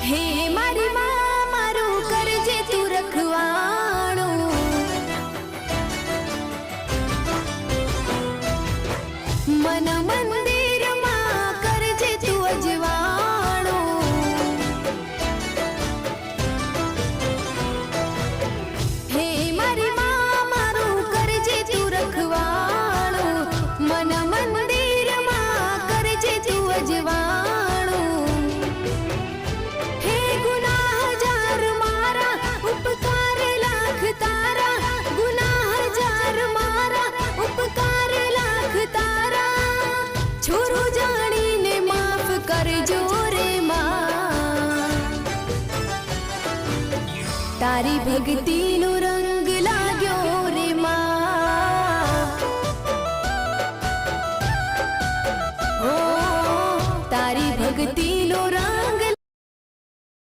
હે મારી માં મારું કરજે તું રખવાણું, મન મંદિરમાં કરજે તું અજવાણું, હે મારી માં મારું કરજે તું રખવાણું, મન મંદિરમાં કરજે તું અજવાણું, હે ગુનાહ હજાર મારા ઉપકાર લાખ તારા, ગુનાહ હજાર મારા ઉપકાર લાખ તારા, છોરું જાણીને માફ કરજો રે માં, તારી ભક્તિનો રંગ લાગ્યો રે માં, ઓ તારી ભક્તિ